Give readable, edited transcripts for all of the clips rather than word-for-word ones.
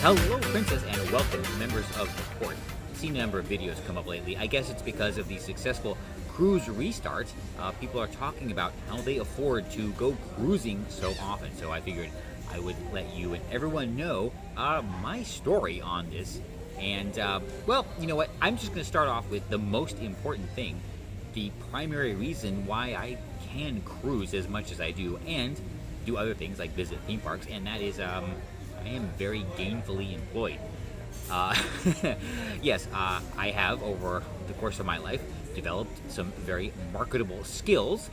Hello, Princess, and welcome, members of the court. I've seen a number of videos come up lately. I guess it's because of the successful cruise restart. People are talking about how they afford to go cruising so often. So I figured I would let you and everyone know my story on this. And, well, you know what? I'm just going to start off with the most important thing. The primary reason why I can cruise as much as I do and do other things like visit theme parks, and that is I am very gainfully employed. Yes, I have, over the course of my life, developed some very marketable skills.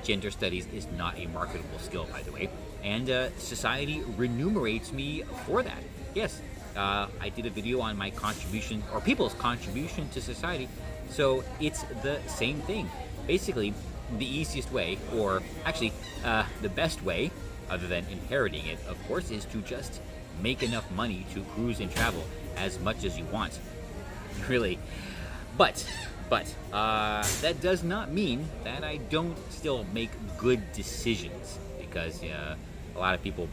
Gender studies is not a marketable skill, by the way, and society remunerates me for that. Yes, I did a video on my contribution, or people's contribution to society, so it's the same thing. Basically, the easiest way, or actually the best way, other than inheriting it, of course, is to just make enough money to cruise and travel as much as you want. Really. But that does not mean that I don't still make good decisions, because a lot of people,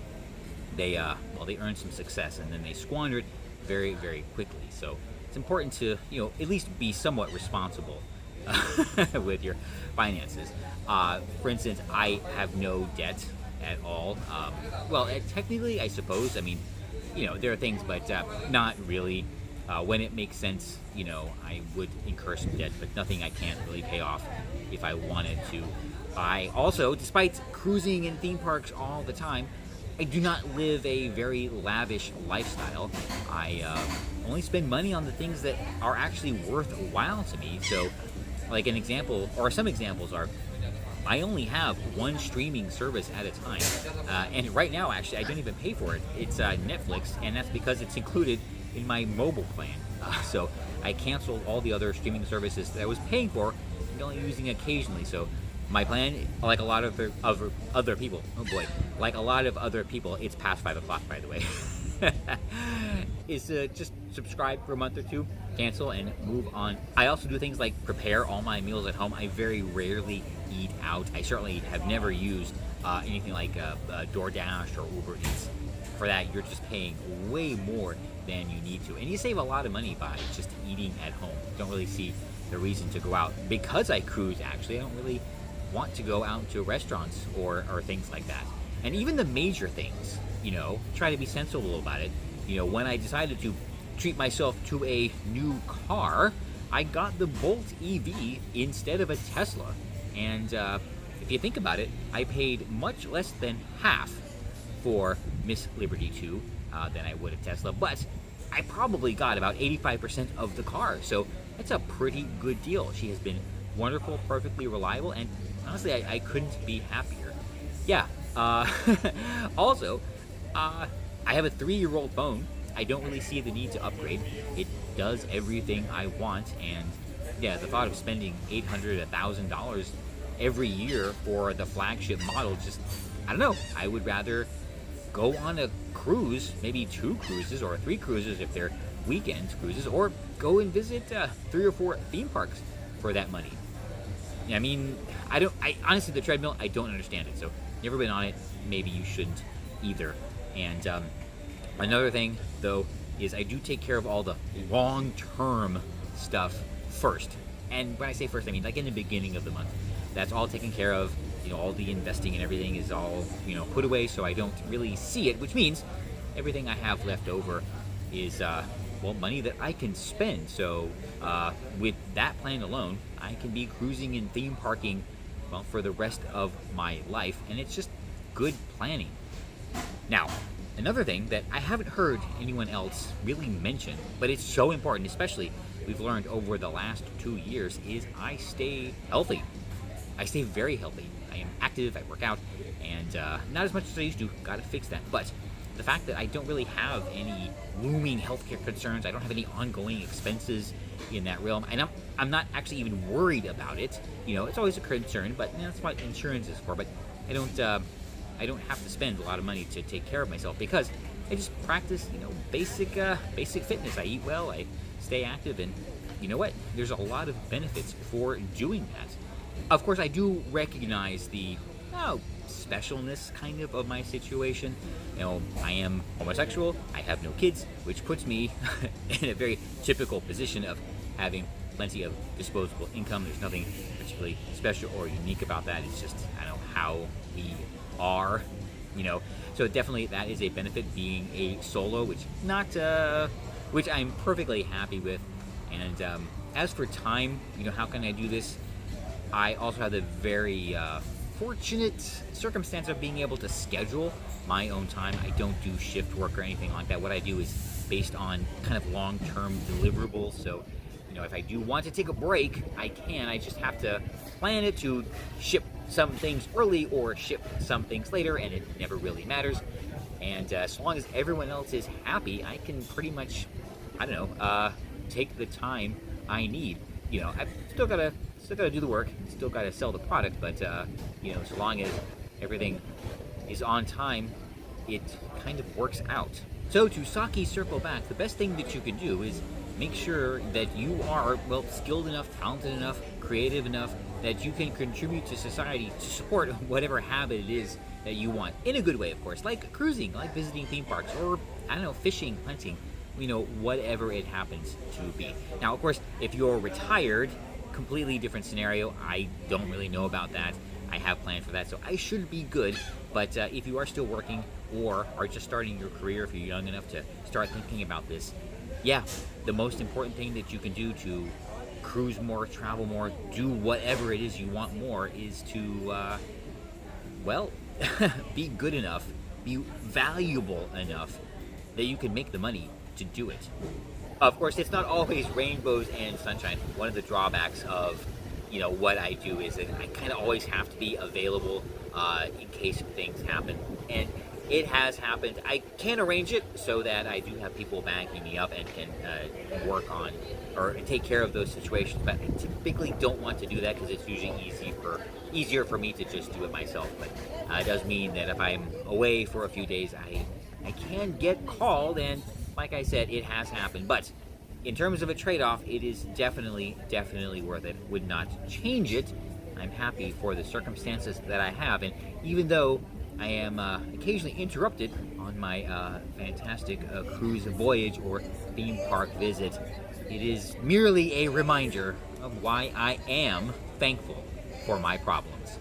they earn some success and then they squander it very, very quickly. So it's important to, at least be somewhat responsible with your finances. For instance, I have no debt at all. Well, technically, I suppose. I mean, there are things, but not really. When it makes sense, I would incur some debt, but nothing I can't really pay off if I wanted to. I also, despite cruising in theme parks all the time, I do not live a very lavish lifestyle. I only spend money on the things that are actually worthwhile to me. So, like an example, or some examples are, I only have one streaming service at a time, and right now, actually, I don't even pay for it. It's Netflix, and that's because it's included in my mobile plan. So I canceled all the other streaming services that I was paying for and only using occasionally. So my plan, like a lot of other people, like a lot of other people, it's past 5 o'clock, by the way, is to just subscribe for a month or two, cancel, and move on. I also do things like prepare all my meals at home. I very rarely eat out. I certainly have never used anything like DoorDash or Uber Eats. For that, you're just paying way more than you need to, and you save a lot of money by just eating at home. Don't really see the reason to go out. Because I cruise, actually, I don't really want to go out to restaurants or things like that. And even the major things, try to be sensible about it. When I decided to treat myself to a new car, I got the Bolt EV instead of a Tesla. And if you think about it, I paid much less than half for Miss Liberty 2 than I would a Tesla, but I probably got about 85% of the car, so that's a pretty good deal. She has been wonderful, perfectly reliable, and honestly, I couldn't be happier. Yeah, also, I have a 3-year-old phone. I don't really see the need to upgrade. It does everything I want, and yeah, the thought of spending $800, $1,000 every year for the flagship model, just, I don't know, I would rather go on a cruise, maybe 2 cruises or 3 cruises if they're weekend cruises, or go and visit 3 or 4 theme parks for that money. I mean, I honestly, the treadmill, I don't understand it, so never been on it. Maybe you shouldn't either. And another thing, though, is I do take care of all the long-term stuff first. And when I say first, I mean like in the beginning of the month. That's all taken care of. All the investing and everything is all, put away, so I don't really see it, which means everything I have left over is, money that I can spend. So with that plan alone, I can be cruising and theme parking, for the rest of my life, and it's just good planning. Now, another thing that I haven't heard anyone else really mention, but it's so important, especially we've learned over the last 2 years, is I stay healthy. I stay very healthy. I am active, I work out, and not as much as I used to. Gotta fix that. But the fact that I don't really have any looming healthcare concerns, I don't have any ongoing expenses in that realm, and I'm not actually even worried about it. It's always a concern, but that's what insurance is for. But I don't have to spend a lot of money to take care of myself, because I just practice, basic fitness. I eat well, I stay active, and you know what? There's a lot of benefits for doing that. Of course, I do recognize the specialness kind of my situation. I am homosexual, I have no kids, which puts me in a very typical position of having plenty of disposable income. There's nothing particularly special or unique about that. It's just, I don't know, how we are, So definitely that is a benefit, being a solo, which I'm perfectly happy with. And as for time, how can I do this? I also have the very fortunate circumstance of being able to schedule my own time. I don't do shift work or anything like that. What I do is based on kind of long-term deliverables. So, if I do want to take a break, I can. I just have to plan it to ship some things early or ship some things later, and it never really matters. And as long as everyone else is happy, I can pretty much, take the time I need. I've still gotta do the work, still gotta sell the product, but so long as everything is on time, it kind of works out. So to Saki circle back, the best thing that you can do is make sure that you are, skilled enough, talented enough, creative enough that you can contribute to society to support whatever habit it is that you want, in a good way, of course, like cruising, like visiting theme parks, or fishing, hunting, whatever it happens to be. Now, of course, if you're retired, completely different scenario. I don't really know about that. I have planned for that, so I should be good. But if you are still working or are just starting your career, if you're young enough to start thinking about this, the most important thing that you can do to cruise more, travel more, do whatever it is you want more is to, be good enough, be valuable enough that you can make the money to do it. Of course, it's not always rainbows and sunshine. One of the drawbacks of, what I do is that I kind of always have to be available in case things happen. And it has happened. I can arrange it so that I do have people backing me up and can work on or take care of those situations. But I typically don't want to do that because it's usually easier for me to just do it myself. But it does mean that if I'm away for a few days, I can get called, and like I said, it has happened. But in terms of a trade-off, it is definitely worth it. Would not change it. I'm happy for the circumstances that I have, and even though I am occasionally interrupted on my fantastic cruise voyage or theme park visit, it is merely a reminder of why I am thankful for my problems.